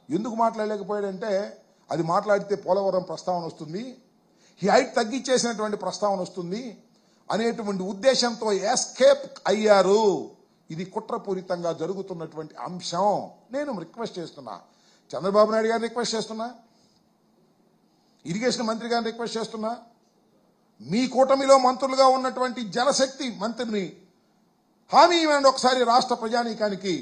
ఎందుకు మాట్లాడలేకపోయాడంటే అది మాట్లాడితే పోలవరం ప్రస్తావన వస్తుంది, ఈ హైట్ తగ్గించేసినటువంటి ప్రస్తావన వస్తుంది అనేటువంటి ఉద్దేశంతో ఎస్కేప్ అయ్యారు. ఇది కుట్రపూరితంగా జరుగుతున్నటువంటి అంశం. నేను రిక్వెస్ట్ చేస్తున్నా, చంద్రబాబు నాయుడు గారిని రిక్వెస్ట్ చేస్తున్నా, ఇరిగేషన్ మంత్రి గారిని రిక్వెస్ట్ చేస్తున్నా, మీ కూటమిలో మంత్రులుగా ఉన్నటువంటి జలశక్తి మంత్రిని హామీ ఇవ్వండి ఒకసారి రాష్ట్ర ప్రజానీకానికి.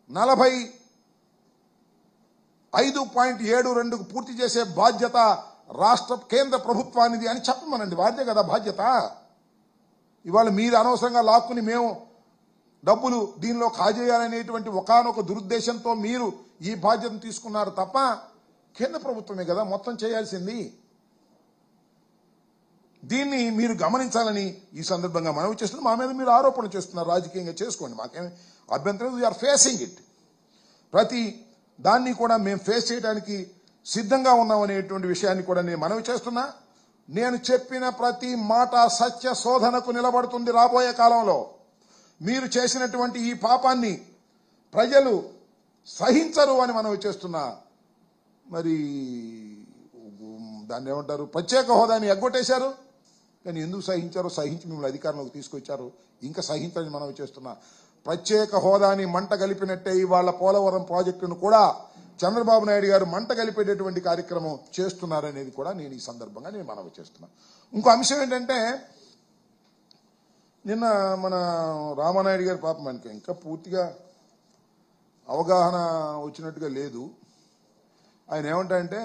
45.72 పూర్తి చేసే బాధ్యత కేంద్ర ప్రభుత్వానిది అని చెప్పమనండి. వారిదే కదా బాధ్యత. ఇవాళ మీరు అనవసరంగా లాక్కుని మేము డబ్బులు దీనిలో కాజేయాలనేటువంటి ఒకానొక దురుద్దేశంతో మీరు ఈ బాధ్యతను తీసుకున్నారు తప్ప కేంద్ర ప్రభుత్వమే కదా మొత్తం చేయాల్సింది. దీన్ని మీరు గమనించాలని ఈ సందర్భంగా మనవి చేస్తున్నారు. మా మీద మీరు ఆరోపణ చేస్తున్నారు, రాజకీయంగా చేసుకోండి, మాకేమి అభ్యంతరం. We are facing it. ప్రతి దాన్ని కూడా మేము ఫేస్ చేయడానికి సిద్ధంగా ఉన్నామనేటువంటి విషయాన్ని కూడా నేను మనవి చేస్తున్నా. నేను చెప్పిన ప్రతి మాట సత్య శోధనకు నిలబడుతుంది. రాబోయే కాలంలో మీరు చేసినటువంటి ఈ పాపాన్ని ప్రజలు సహించరు అని మనవి చేస్తున్నా. మరి దాన్ని ఏమంటారు, ప్రత్యేక హోదాని ఎగ్గొట్టేశారు, కానీ ఎందుకు సహించారో సహించి మిమ్మల్ని అధికారంలోకి తీసుకొచ్చారు. ఇంకా సహించని మనవి చేస్తున్నా. ప్రత్యేక హోదాని మంట కలిపినట్టే ఇవాళ పోలవరం ప్రాజెక్టును కూడా చంద్రబాబు నాయుడు గారు మంట కలిపేటటువంటి కార్యక్రమం చేస్తున్నారనేది కూడా నేను ఈ సందర్భంగా నేను మనవి చేస్తున్నా. ఇంకో అంశం ఏంటంటే, నిన్న మన రామానాయుడు గారి పాపం మనకి ఇంకా పూర్తిగా అవగాహన వచ్చినట్టుగా లేదు. ఆయన ఏమంటారంటే,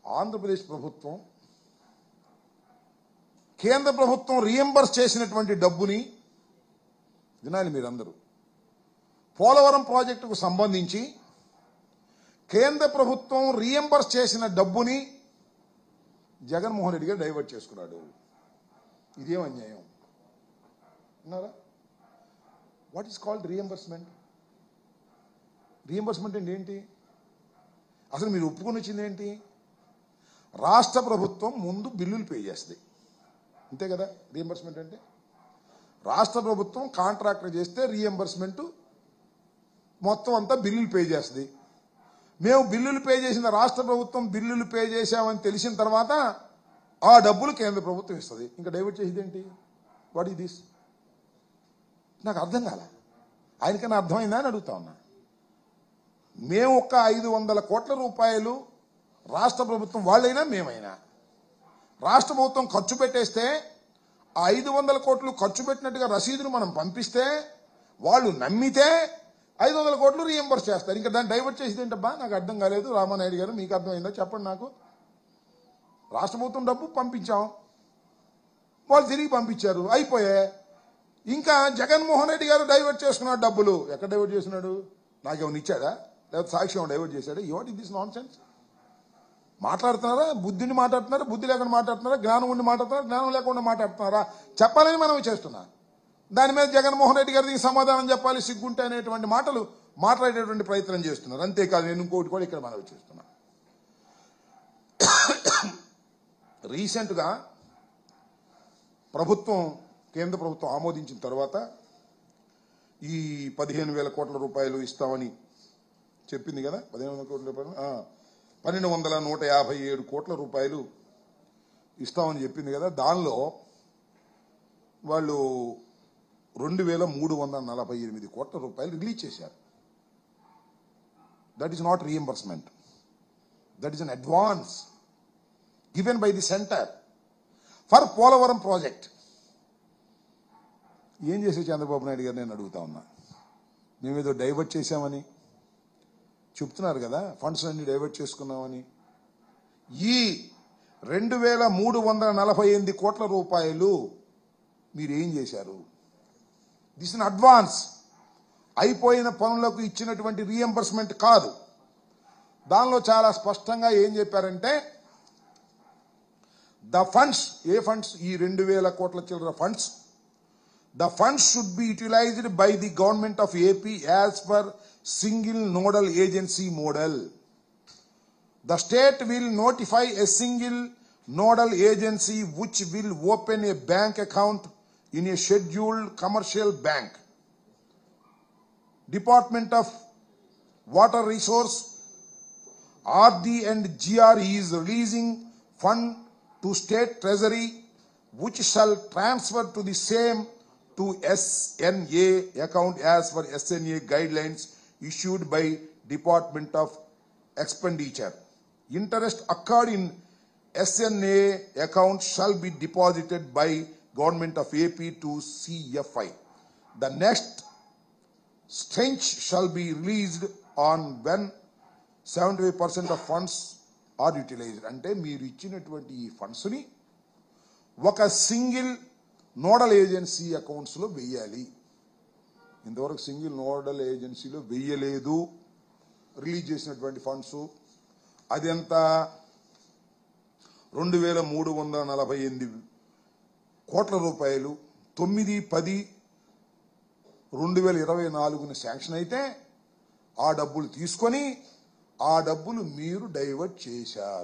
ఆంధ్రప్రదేశ్ ప్రభుత్వం కేంద్ర ప్రభుత్వం రీఎంబర్స్ చేసినటువంటి డబ్బుని వినాలి మీరందరూ. పోలవరం ప్రాజెక్టుకు సంబంధించి కేంద్ర ప్రభుత్వం రీఎంబర్స్ చేసిన డబ్బుని జగన్మోహన్ రెడ్డి గారు డైవర్ట్ చేసుకున్నాడు. ఇదేం అన్యాయం అన్నారా? What is called reimbursement? Reimbursement అంటే ఏంటి? అసలు మీరు ఒప్పుకొని వచ్చింది ఏంటి? రాష్ట్ర ప్రభుత్వం ముందు బిల్లులు పే చేస్తుంది, అంతే కదా రీఎంబర్స్మెంట్ అంటే. రాష్ట్ర ప్రభుత్వం కాంట్రాక్టర్ చేస్తే రీఎంబర్స్మెంట్ మొత్తం అంతా బిల్లులు పే చేస్తుంది. మేము బిల్లులు పే చేసిన రాష్ట్ర ప్రభుత్వం బిల్లులు పే చేశామని తెలిసిన తర్వాత ఆ డబ్బులు కేంద్ర ప్రభుత్వం ఇస్తుంది. ఇంకా డైవర్ట్ చేసేది ఏంటి? What is this? నాకు అర్థం కాల. ఆయనకన్నా అర్థమైందా అని అడుగుతా ఉన్నా. మేము ఒక్క 500 కోట్ల రూపాయలు రాష్ట్ర ప్రభుత్వం, వాళ్ళైనా మేమైనా రాష్ట్ర ప్రభుత్వం ఖర్చు పెట్టేస్తే ఆ 500 కోట్లు ఖర్చు పెట్టినట్టుగా రసీదును మనం పంపిస్తే వాళ్ళు నమ్మితే 500 కోట్లు రీఎంబర్స్ చేస్తారు. ఇంకా దాన్ని డైవర్ట్ చేసేది ఏంటబ్బా? నాకు అర్థం కాలేదు. రామానాయుడు గారు మీకు అర్థమైందా చెప్పండి నాకు. రాష్ట్ర ప్రభుత్వం డబ్బు పంపించాం, వాళ్ళు తిరిగి పంపించారు, అయిపోయా. ఇంకా జగన్మోహన్ రెడ్డి గారు డైవర్ట్ చేసుకున్నాడు డబ్బులు. ఎక్కడ డైవర్ట్ చేస్తున్నాడు? నాకేమైనా ఇచ్చాడా? లేకపోతే సాక్ష్యం డైవర్ట్ చేశాడా? What is this non sense? మాట్లాడుతున్నారా? బుద్ధిని మాట్లాడుతున్నారా? బుద్ధి లేకుండా మాట్లాడుతున్నారా? జ్ఞానం ఉండి మాట్లాడుతున్నారా? జ్ఞానం లేకుండా మాట్లాడుతున్నారా? చెప్పాలని మనం చేస్తున్నా. దాని మీద జగన్మోహన్ రెడ్డి గారికి సమాధానం చెప్పాలి సిగ్గుంటే అనేటువంటి మాటలు మాట్లాడేటువంటి ప్రయత్నం చేస్తున్నారు. అంతేకాదు, నేను ఇంకోటి కూడా ఇక్కడ మనవి చేస్తున్నా. రీసెంట్గా కేంద్ర ప్రభుత్వం ఆమోదించిన తర్వాత ఈ 15,000 కోట్ల రూపాయలు ఇస్తామని చెప్పింది కదా. 15,000 కోట్ల రూపాయలు 12,157 కోట్ల రూపాయలు ఇస్తామని చెప్పింది కదా. దానిలో వాళ్ళు 2,348 కోట్ల రూపాయలు రిలీజ్ చేశారు. That is not reimbursement, that is an advance given by the centre for Polavaram project. ఏం చేసే చంద్రబాబు నాయుడు గారు నేను అడుగుతా ఉన్నా. మేమేదో డైవర్ట్ చేశామని చెప్తున్నారు కదా, ఫండ్స్ అన్ని డైవర్ట్ చేసుకున్నామని. ఈ 2,348 కోట్ల రూపాయలు మీరు ఏం చేశారు? దిస్ ఇన్ అడ్వాన్స్, అయిపోయిన పనులకు ఇచ్చినటువంటి రీఎంబర్స్మెంట్ కాదు. దానిలో చాలా స్పష్టంగా ఏం చెప్పారంటే, ద ఫండ్స్, ఏ ఫండ్స్? ఈ 2,000 కోట్ల చిల్లర funds, the funds should be utilized by the government of AP as per single nodal agency model. The state will notify a single nodal agency which will open a bank account in a scheduled commercial bank. Department of Water Resource, RD and GRE is releasing fund to state treasury, which shall transfer to the same to SNA account as per SNA guidelines issued by Department of Expenditure. Interest occurred in SNA account shall be deposited by Government of AP to CFI. The next tranche shall be released on when 75% of funds are utilized. అంటే మీరు ఇచ్చినటువంటి ఈ funds ని ఒక single nodal agency accounts లో వేయాలి. ఇంతవరకు single nodal ఏజెన్సీలో వేయలేదు. రిలీజ్ చేసినటువంటి ఫండ్స్ అదెంత 2348 కోట్ల రూపాయలు 9/10/2024 శాంక్షన్ అయితే ఆ డబ్బులు తీసుకొని ఆ డబ్బులు మీరు డైవర్ట్ చేశారు.